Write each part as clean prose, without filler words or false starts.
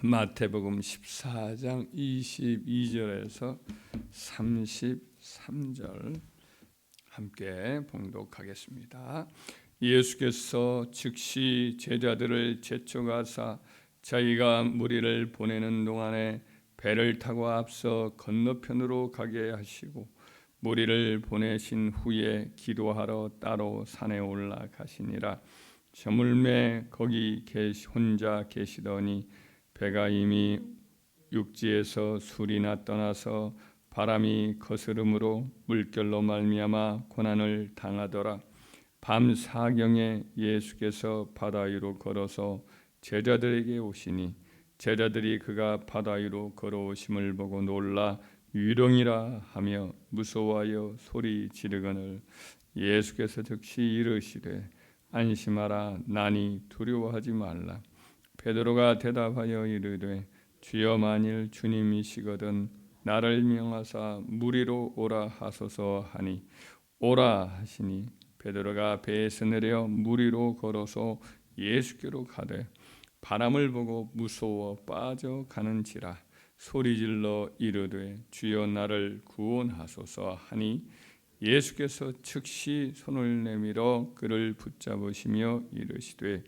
마태복음 14장 22절에서 33절 함께 봉독하겠습니다. 예수께서 즉시 제자들을 재촉하사 자기가 무리를 보내는 동안에 배를 타고 앞서 건너편으로 가게 하시고 무리를 보내신 후에 기도하러 따로 산에 올라가시니라. 저물매 거기 혼자 계시더니 배가 이미 육지에서 술이나 떠나서 바람이 거스름으로 물결로 말미암아 고난을 당하더라. 밤 사경에 예수께서 바다 위로 걸어서 제자들에게 오시니 제자들이 그가 바다 위로 걸어오심을 보고 놀라 유령이라 하며 무서워하여 소리 지르거늘 예수께서 즉시 이르시되 안심하라 나니 두려워하지 말라. 베드로가 대답하여 이르되 주여 만일 주님이시거든 나를 명하사 무리로 오라 하소서 하니 오라 하시니 베드로가 배에서 내려 무리로 걸어서 예수께로 가되 바람을 보고 무서워 빠져가는지라 소리질러 이르되 주여 나를 구원하소서 하니 예수께서 즉시 손을 내밀어 그를 붙잡으시며 이르시되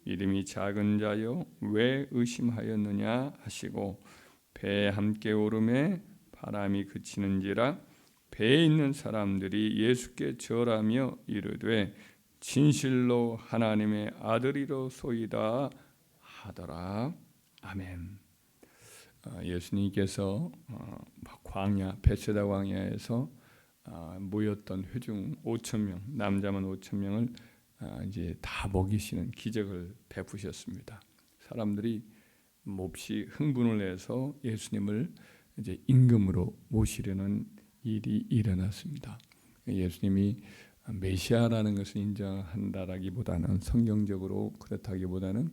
믿음이 작은 자여 왜 의심하였느냐 하시고 배에 함께 오르매 바람이 그치는지라 배에 있는 사람들이 예수께 절하며 이르되 진실로 하나님의 아들이로소이다 하더라. 아멘. 예수님께서 광야 베세다 광야에서 모였던 회중 5천 명 남자만 5천 명을 이제 다 먹이시는 기적을 베푸셨습니다. 사람들이 몹시 흥분을 해서 예수님을 이제 임금으로 모시려는 일이 일어났습니다. 예수님이 메시아라는 것을 인정한다라기보다는 성경적으로 그렇다기보다는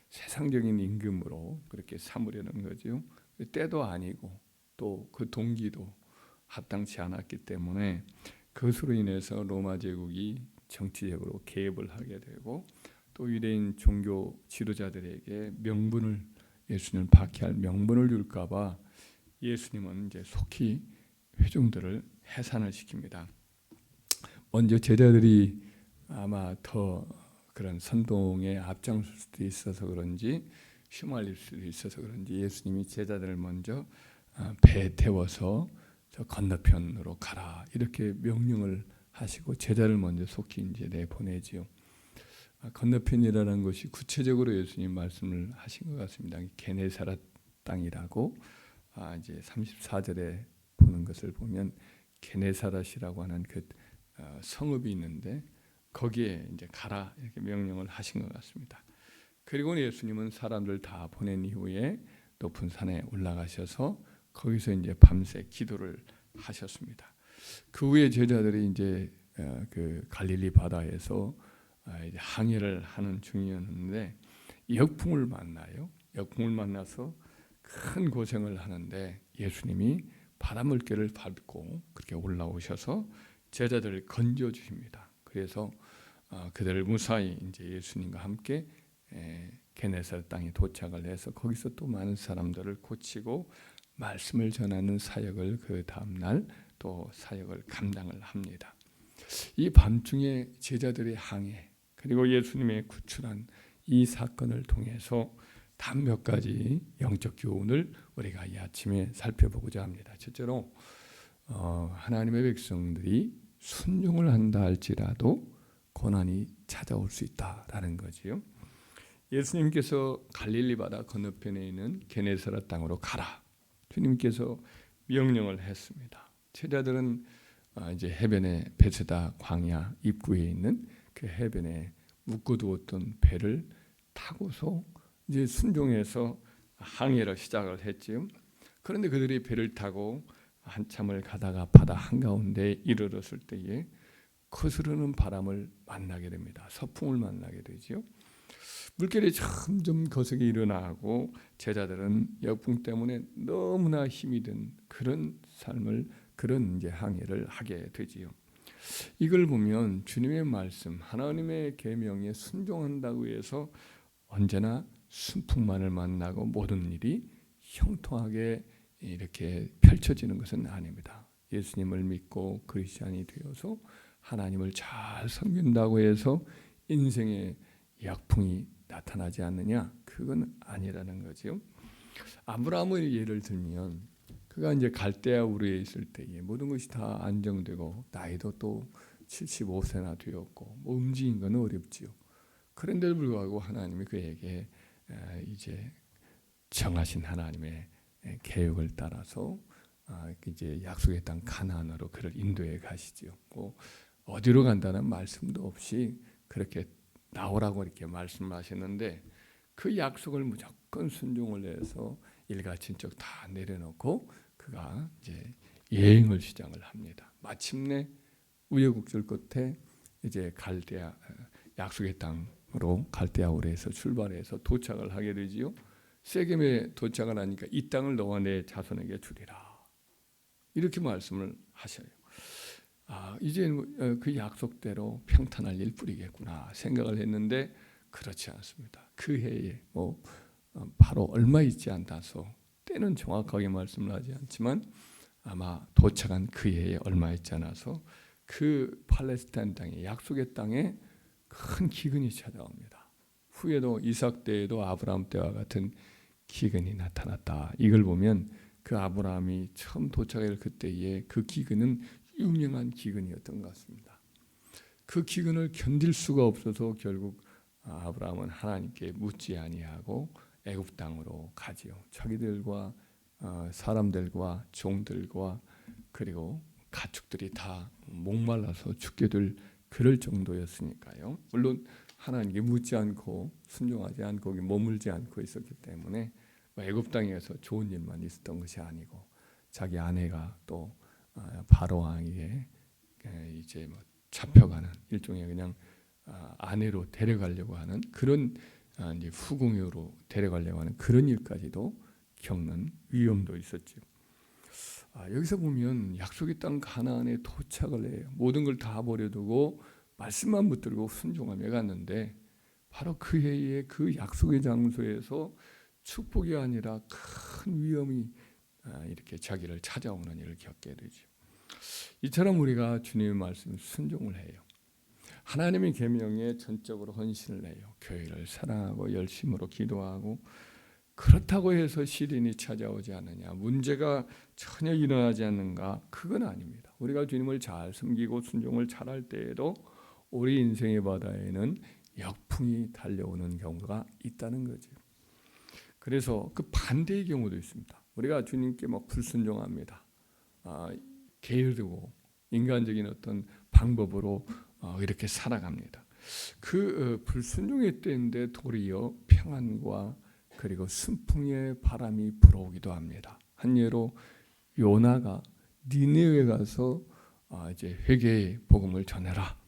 세상적인 임금으로 그렇게 삼으려는 거죠. 때도 아니고 또 그 동기도 합당치 않았기 때문에 그것으로 인해서 로마 제국이 정치적으로 개입을 하게 되고 또 유대인 종교 지도자들에게 명분을 예수님을 박해할 명분을 줄까봐 예수님은 이제 속히 회중들을 해산을 시킵니다. 먼저 제자들이 아마 더 그런 선동에 앞장설 수도 있어서 그런지 휘말릴 수도 있어서 그런지 예수님이 제자들을 먼저 배에 태워서 저 건너편으로 가라 이렇게 명령을 하시고 제자를 먼저 속히 이제 내보내지요. 건너편이라는 것이 구체적으로 예수님 말씀을 하신 것 같습니다. 게네사렛 땅이라고 이제 34절에 보는 것을 보면 게네사렛이라고 하는 그 성읍이 있는데 거기에 이제 가라 이렇게 명령을 하신 것 같습니다. 그리고 예수님은 사람들 다 보낸 이후에 높은 산에 올라가셔서 거기서 이제 밤새 기도를 하셨습니다. 그 후에 제자들이 이제 그 갈릴리 바다에서 이제 항해를 하는 중이었는데 역풍을 만나요. 역풍을 만나서 큰 고생을 하는데 예수님이 바닷물결을 밟고 그렇게 올라오셔서 제자들을 건져 주십니다. 그래서 그들을 무사히 이제 예수님과 함께 게네사렛 땅에 도착을 해서 거기서 또 많은 사람들을 고치고 말씀을 전하는 사역을 그 다음 날 또 사역을 감당을 합니다. 이 밤중에 제자들의 항해 그리고 예수님의 구출한 이 사건을 통해서 단 몇 가지 영적 교훈을 우리가 이 아침에 살펴보고자 합니다. 첫째로 하나님의 백성들이 순종을 한다 할지라도 고난이 찾아올 수 있다라는 거지요. 예수님께서 갈릴리 바다 건너편에 있는 게네사렛 땅으로 가라. 주님께서 명령을 했습니다. 제자들은 이제 해변에 베세다 광야 입구에 있는 그 해변에 묶어두었던 배를 타고서 이제 순종해서 항해를 시작을 했지요. 그런데 그들이 배를 타고 한참을 가다가 바다 한가운데 이르렀을 때에 거스르는 바람을 만나게 됩니다. 서풍을 만나게 되지요. 물결이 점점 거세게 일어나고 제자들은 역풍 때문에 너무나 힘이 든 그런 삶을 그런 이제 항해를 하게 되지요. 이걸 보면 주님의 말씀, 하나님의 계명에 순종한다고 해서 언제나 순풍만을 만나고 모든 일이 형통하게 이렇게 펼쳐지는 것은 아닙니다. 예수님을 믿고 그리스도인이 되어서 하나님을 잘 섬긴다고 해서 인생의 역풍이 나타나지 않느냐? 그건 아니라는 거죠. 아브라함의 예를 들면 그가 이제 갈대아 우르에 있을 때에 모든 것이 다 안정되고 나이도 또 75세나 되었고 뭐 움직인 건 어렵지요. 그런데도 불구하고 하나님이 그에게 이제 정하신 하나님의 계획을 따라서 이제 약속의 땅 가나안으로 그를 인도해 가시지요. 뭐 어디로 간다는 말씀도 없이 그렇게 나오라고 이렇게 말씀하셨는데 그 약속을 무조건 순종을 해서 일가친척 다 내려놓고 그가 이제 여행을 시작을 합니다. 마침내 우여곡절 끝에 이제 갈대아 약속의 땅으로 갈대아 우르에서 출발해서 도착을 하게 되지요. 세겜에 도착을 하니까 이 땅을 너와 내 자손에게 주리라 이렇게 말씀을 하셔요. 이제 그 약속대로 평탄할 일뿐이겠구나 생각을 했는데 그렇지 않습니다. 그 해에 바로 얼마 있지 않아서 때는 정확하게 말씀을 하지 않지만 아마 도착한 그 해에 얼마 있지 않아서 그 팔레스타인 땅에 약속의 땅에 큰 기근이 찾아옵니다. 후에도 이삭 때에도 아브라함 때와 같은 기근이 나타났다. 이걸 보면 그 아브라함이 처음 도착할 그때의 그 기근은 유명한 기근이었던 것 같습니다. 그 기근을 견딜 수가 없어서 결국 아브라함은 하나님께 묻지 아니하고 애굽 땅으로 가지요. 자기들과 사람들과 종들과 그리고 가축들이 다 목말라서 죽게 될 그럴 정도였으니까요. 물론 하나님께 묻지 않고 순종하지 않고 머물지 않고 있었기 때문에 애굽 땅에서 좋은 일만 있었던 것이 아니고 자기 아내가 또 바로 왕에게 이제 잡혀가는 일종의 그냥 아내로 데려가려고 하는 그런 이제 후궁으로 데려가려고 하는 그런 일까지도 겪는 위험도 있었죠. 여기서 보면 약속의 땅 가나안에 도착을 해요. 모든 걸 다 버려두고 말씀만 붙들고 순종하며 갔는데 바로 그 해에 그 약속의 장소에서 축복이 아니라 큰 위험이 이렇게 자기를 찾아오는 일을 겪게 되죠. 이처럼 우리가 주님의 말씀 순종을 해요. 하나님의 계명에 전적으로 헌신을 해요. 교회를 사랑하고 열심으로 기도하고 그렇다고 해서 시련이 찾아오지 않느냐, 문제가 전혀 일어나지 않는가? 그건 아닙니다. 우리가 주님을 잘 섬기고 순종을 잘할 때에도 우리 인생의 바다에는 역풍이 달려오는 경우가 있다는 거죠. 그래서 그 반대의 경우도 있습니다. 우리가 주님께 막 불순종합니다. 게으르고 인간적인 어떤 방법으로 이렇게 살아갑니다. 그 불순종의 때인데 도리어 평안과 그리고 순풍의 바람이 불어오기도 합니다. 한 예로 요나가 니느웨에 가서 이제 회개의 복음을 전해라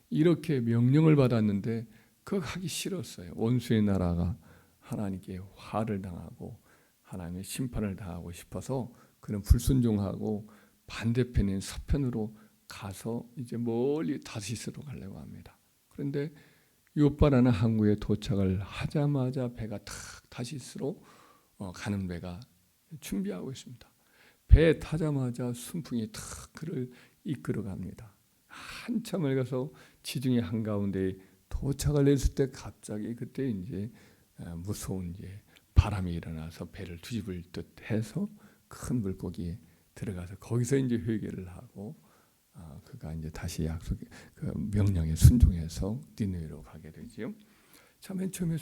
이렇게 명령을 받았는데 그거 하기 싫었어요. 원수의 나라가 하나님께 화를 당하고 하나님의 심판을 당하고 싶어서 그는 불순종하고 반대편인 서편으로 가서 이제 멀리 다시스로 가려고 합니다. 그런데 요빠라는 항구에 도착을 하자마자 배가 탁 다시스로 가는 배가 준비하고 있습니다. 배에 타자마자 순풍이 탁 그를 이끌어 갑니다. 한참을 가서 지중해 한가운데 도착을 했을 때 갑자기 그때 이제 무서운 이제 바람이 일어나서 배를 뒤집을 듯 해서 큰 물고기에 들어가서 거기서 이제 회개를 하고 그가 이제 다시 약속 그 명령에 순종해서 니느웨로 가게 되지요. 참 맨 처음에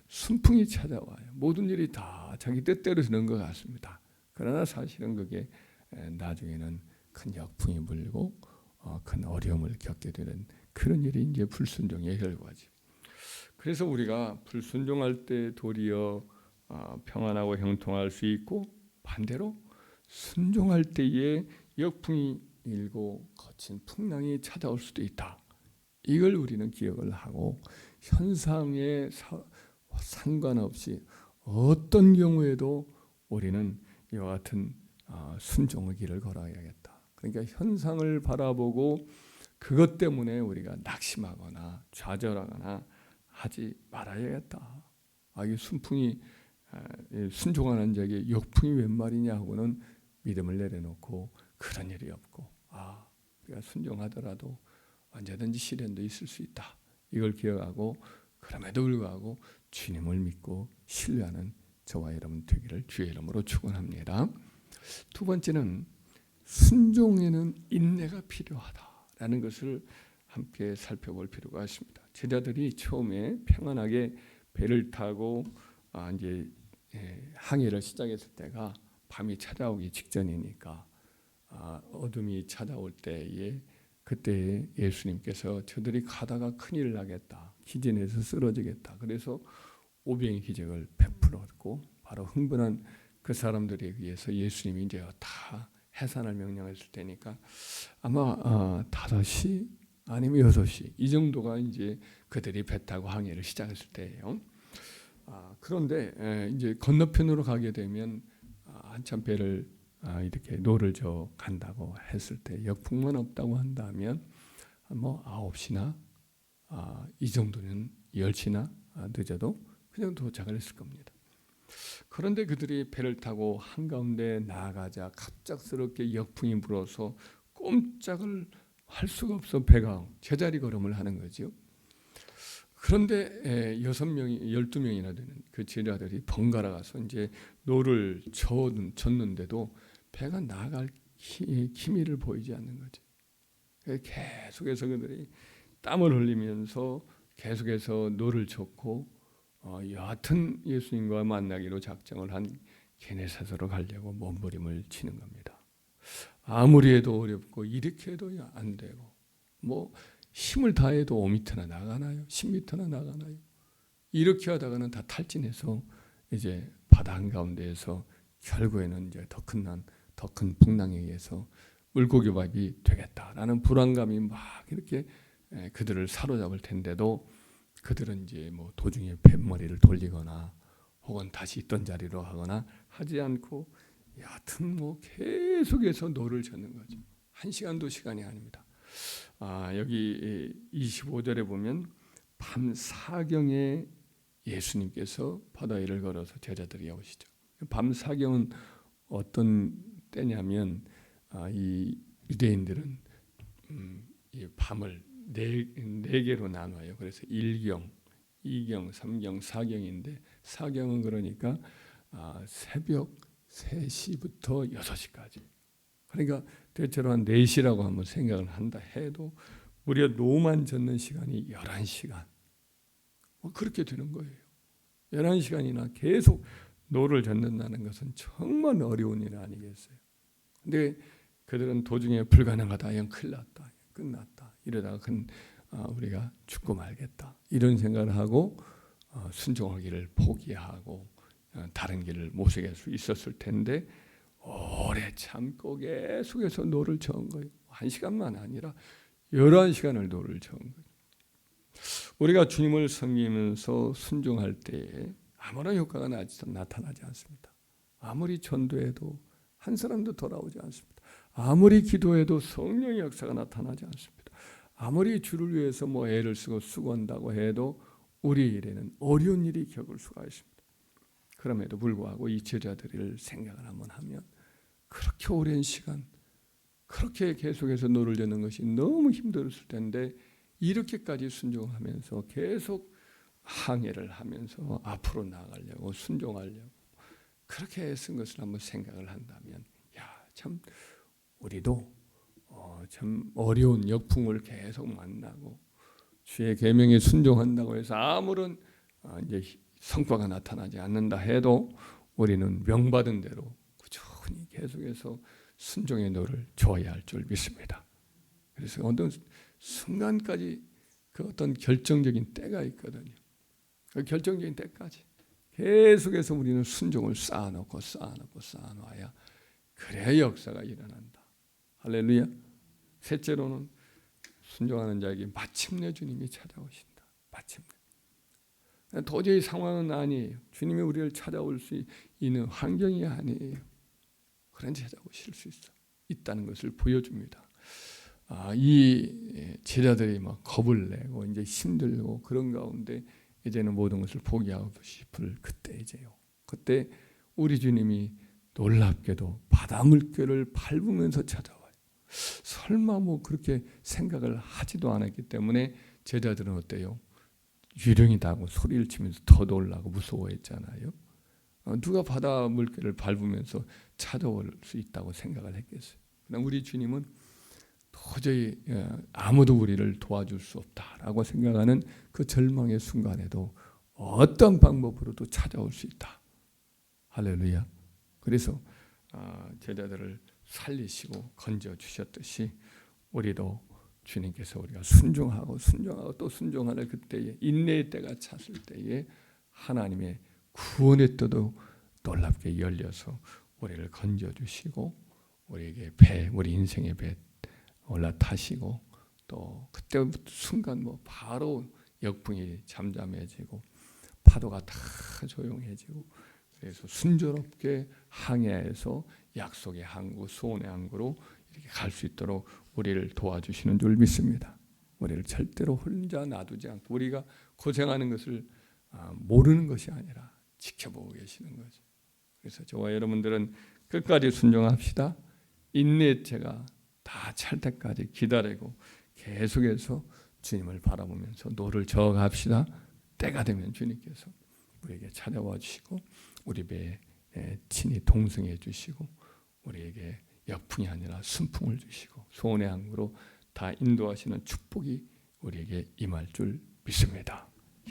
순풍이 찾아와요. 모든 일이 다 자기 뜻대로 되는 것 같습니다. 그러나 사실은 그게 나중에는 큰 역풍이 불고 큰 어려움을 겪게 되는 그런 일이 이제 불순종의 결과죠. 그래서 우리가 불순종할 때 도리어 평안하고 형통할 수 있고 반대로 순종할 때에 역풍이 일고 거친 풍랑이 찾아올 수도 있다. 이걸 우리는 기억을 하고 현상에 상관없이 어떤 경우에도 우리는 이와 같은 순종의 길을 걸어야겠다. 그러니까 현상을 바라보고 그것 때문에 우리가 낙심하거나 좌절하거나 하지 말아야겠다. 이 순풍이 순종하는 자에게 역풍이 웬 말이냐 하고는 믿음을 내려놓고 그런 일이 없고 우리가 순종하더라도 언제든지 시련도 있을 수 있다. 이걸 기억하고 그럼에도 불구하고 주님을 믿고 신뢰하는 저와 여러분 되기를 주의 이름으로 축원합니다. 두 번째는 순종에는 인내가 필요하다라는 것을 함께 살펴볼 필요가 있습니다. 제자들이 처음에 평안하게 배를 타고 이제 항해를 시작했을 때가 밤이 찾아오기 직전이니까 어둠이 찾아올 때에 그때 예수님께서 저들이 가다가 큰일 나겠다, 기진에서 쓰러지겠다. 그래서 오병의 기적을 베풀었고 바로 흥분한 그 사람들에 의해서 예수님이 이제 다 해산을 명령했을 때니까 아마 5시 아니면 6시 이 정도가 이제 그들이 배 타고 항해를 시작했을 때예요. 그런데 이제 건너편으로 가게 되면 한참 배를 이렇게 노를 저 간다고 했을 때 역풍만 없다고 한다면 뭐 9시나 이 정도는 10시나 늦어도 그냥 도착을 했을 겁니다. 그런데 그들이 배를 타고 한가운데 나아가자 갑작스럽게 역풍이 불어서 꼼짝을 할 수가 없어 배가 제자리 걸음을 하는 거죠. 그런데 12명이나 되는 그 제자들이 번갈아 가서 이제 노를 젓는데도 배가 나갈 기미를 보이지 않는 거죠. 계속해서 그들이 땀을 흘리면서 계속해서 노를 젓고 여하튼 예수님과 만나기로 작정을 한 게네사도로 가려고 몸부림을 치는 겁니다. 아무리 해도 어렵고 이렇게 해도 안 되고 뭐 힘을 다해도 5m나 나가나요? 10m나 나가나요? 이렇게 하다가는 다 탈진해서 이제 바다 한가운데에서 결국에는 이제 더 큰 풍랑에 의해서 물고기밥이 되겠다라는 불안감이 막 이렇게 그들을 사로잡을 텐데도 그들은 이제 뭐 도중에 뱃머리를 돌리거나 혹은 다시 있던 자리로 하거나 하지 않고 여하튼 뭐 계속해서 노를 젓는 거죠. 1시간, 2시간이 아닙니다. 여기 25절에 보면 밤 사경에 예수님께서 바다 위를 걸어서 제자들이 오시죠. 밤 사경은 어떤 때냐면 이 유대인들은 이 밤을 네 개로 나눠요. 그래서 1경, 2경, 3경, 4경인데 4경은 그러니까 새벽 3시부터 6시까지. 그러니까 대체로 한 4시라고 한번 생각을 한다 해도 무려 노만 젓는 시간이 11시간. 그렇게 되는 거예요. 11시간이나 계속 노를 젓는다는 것은 정말 어려운 일 아니겠어요. 근데 그들은 도중에 불가능하다, 영 큰일 났다, 끝났다 이러다가 우리가 죽고 말겠다 이런 생각을 하고 순종하기를 포기하고 다른 길을 모색할 수 있었을 텐데 오래 참고 계속해서 노를 저은 거예요. 1시간만 아니라 11시간을 노를 저은 거예요. 우리가 주님을 섬기면서 순종할 때에 아무런 효과가 나타나지 않습니다. 아무리 전도해도 한 사람도 돌아오지 않습니다. 아무리 기도해도 성령의 역사가 나타나지 않습니다. 아무리 주를 위해서 뭐 애를 쓰고 수고한다고 해도 우리 일에는 어려운 일이 겪을 수가 있습니다. 그럼에도 불구하고 이 제자들을 생각을 한번 하면 그렇게 오랜 시간 그렇게 계속해서 노를 젓는 것이 너무 힘들었을 텐데 이렇게까지 순종하면서 계속 항해를 하면서 앞으로 나아가려고 순종하려고 그렇게 애쓴 것을 한번 생각을 한다면 참 우리도 참 어려운 역풍을 계속 만나고 주의 계명에 순종한다고 해서 아무런 이제 성과가 나타나지 않는다 해도 우리는 명받은 대로 꾸준히 계속해서 순종의 노를 저어야 할 줄 믿습니다. 그래서 어떤 순간까지 그 어떤 결정적인 때가 있거든요. 그 결정적인 때까지 계속해서 우리는 순종을 쌓아놓아야 그래야 역사가 일어난다. 할렐루야. 셋째로는 순종하는 자에게 마침내 주님이 찾아오신다. 마침내. 도저히 상황은 아니에요. 주님이 우리를 찾아올 수 있는 환경이 아니에요. 그런데 찾아오실 수 있다는 것을 보여줍니다. 이 제자들이 막 겁을 내고 이제 힘들고 그런 가운데 이제는 모든 것을 포기하고 싶을 그때이제요. 그때 우리 주님이 놀랍게도 바다 물결을 밟으면서 찾아와요. 설마 뭐 그렇게 생각을 하지도 않았기 때문에 제자들은 어때요? 유령이다고 소리를 치면서 더 놀라고 무서워했잖아요. 누가 바다 물결을 밟으면서 찾아올 수 있다고 생각을 했겠어요. 그러나 우리 주님은 도저히 아무도 우리를 도와줄 수 없다라고 생각하는 그 절망의 순간에도 어떤 방법으로도 찾아올 수 있다. 할렐루야. 그래서 제자들을 살리시고 건져 주셨듯이 우리도 주님께서 우리가 순종하고 또 순종하는 그때에 인내의 때가 찼을 때에 하나님의 구원의 뜻도 놀랍게 열려서 우리를 건져 주시고 우리에게 우리 인생의 배 올라타시고 또 그때부터 순간 바로 역풍이 잠잠해지고 파도가 다 조용해지고 그래서 순조롭게 항해해서 약속의 항구, 소원의 항구로 이렇게 갈 수 있도록 우리를 도와주시는 줄 믿습니다. 우리를 절대로 혼자 놔두지 않고 우리가 고생하는 것을 모르는 것이 아니라 지켜보고 계시는 거죠. 그래서 저와 여러분들은 끝까지 순종합시다. 인내의 때가 다 찰 때까지 기다리고 계속해서 주님을 바라보면서 노를 저어갑시다. 때가 되면 주님께서 우리에게 찾아와 주시고 우리 배에 친히 동승해 주시고 우리에게 역풍이 아니라 순풍을 주시고 소원의 항구로 다 인도하시는 축복이 우리에게 임할 줄 믿습니다.